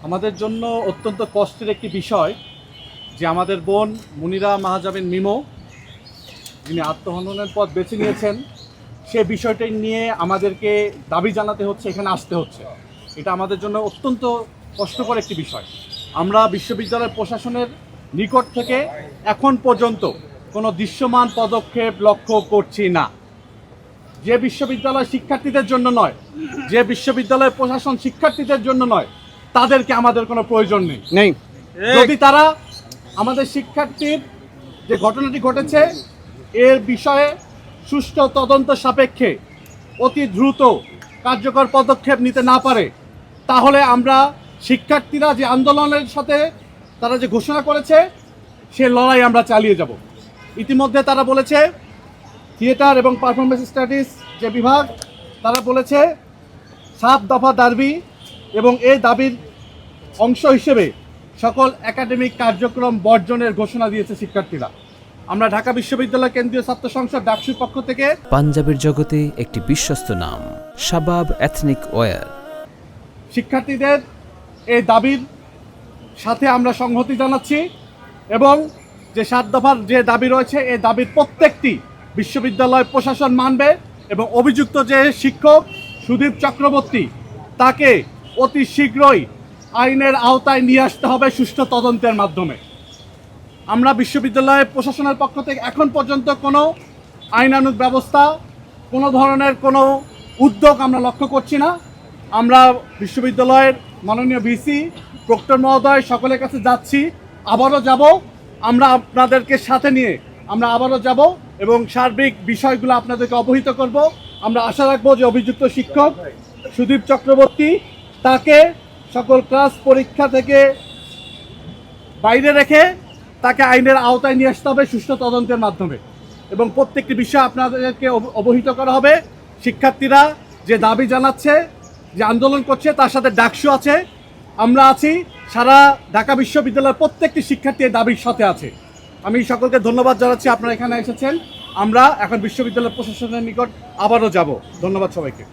আমাদের জন্য অত্যন্ত কষ্টের একটি বিষয় যে আমাদের বোন মুনিরা মাহাজাবিন মিমো যিনি আত্মহননের পথ বেছে নিয়েছেন, সে বিষয়টি নিয়ে আমাদেরকে দাবি জানাতে হচ্ছে, এখানে আসতে হচ্ছে। এটা আমাদের জন্য অত্যন্ত কষ্টকর একটি বিষয়। আমরা বিশ্ববিদ্যালয় প্রশাসনের নিকট থেকে এখন পর্যন্ত কোনো দৃশ্যমান পদক্ষেপ লক্ষ্য করছি না। যে বিশ্ববিদ্যালয় শিক্ষার্থীদের জন্য নয়, যে বিশ্ববিদ্যালয় প্রশাসন শিক্ষার্থীদের জন্য নয়, তাদেরকে আমাদের কোনো প্রয়োজন নেই। যদি তারা আমাদের শিক্ষার্থীর যে ঘটনাটি ঘটেছে এর বিষয়ে সুষ্ঠু তদন্ত সাপেক্ষে অতি দ্রুত কার্যকর পদক্ষেপ নিতে না পারে, তাহলে আমরা শিক্ষার্থীরা যে আন্দোলনের সাথে তারা যে ঘোষণা করেছে সে লড়াই আমরা চালিয়ে যাব। ইতিমধ্যে তারা বলেছে, থিয়েটার এবং পারফরমেন্স স্টাডিজ যে বিভাগ, তারা বলেছে 7 দফা দাবি এবং এই দাবির অংশ হিসেবে সকল একাডেমিক কার্যক্রম বর্জনের ঘোষণা দিয়েছে শিক্ষার্থীরা। আমরা ঢাকা বিশ্ববিদ্যালয় কেন্দ্রীয় ছাত্র সংসদ ডাকসুর পক্ষ থেকে পাঞ্জাবের জগতে একটি বিশ্বস্ত নাম শাবাব এথনিক ওয়্যার। শিক্ষার্থীদের এই দাবির সাথে আমরা সংহতি জানাচ্ছি এবং যে 7 দফার যে দাবি রয়েছে এই দাবির প্রত্যেকটি বিশ্ববিদ্যালয় প্রশাসন মানবে এবং অভিযুক্ত যে শিক্ষক সুদীপ চক্রবর্তী তাকে অতি শীঘ্রই আইনের আওতায় নিয়ে আসতে হবে সুষ্ঠু তদন্তের মাধ্যমে। আমরা বিশ্ববিদ্যালয় প্রশাসনের পক্ষ থেকে এখন পর্যন্ত কোনো আইনানুগ ব্যবস্থা, কোনো ধরনের কোনো উদ্যোগ আমরা লক্ষ্য করছি না। আমরা বিশ্ববিদ্যালয়ের মাননীয় ভিসি, প্রক্টর মহোদয় সকলের কাছে যাচ্ছি, আবারও যাব। আমরা আপনাদেরকে সাথে নিয়ে আমরা আবারও যাব এবং সার্বিক বিষয়গুলো আপনাদেরকে অবহিত করব। আমরা আশা রাখবো যে অভিযুক্ত শিক্ষক সুদীপ চক্রবর্তী তাকে সকল ক্লাস পরীক্ষা থেকে বাইরে রেখে তাকে আইনের আওতায় নিয়ে আসতে হবে সুষ্ঠু তদন্তের মাধ্যমে এবং প্রত্যেকটি বিষয় আপনাদেরকে অবহিত করা হবে। শিক্ষার্থীরা যে দাবি জানাচ্ছে, যে আন্দোলন করছে, তার সাথে ডাকসু আছে, আমরা আছি, সারা ঢাকা বিশ্ববিদ্যালয়ের প্রত্যেকটি শিক্ষার্থী এই দাবির সাথে আছে। আমি সকলকে ধন্যবাদ জানাচ্ছি আপনারা এখানে এসেছেন। আমরা এখন বিশ্ববিদ্যালয় প্রশাসনের নিকট আবারও যাব। ধন্যবাদ সবাইকে।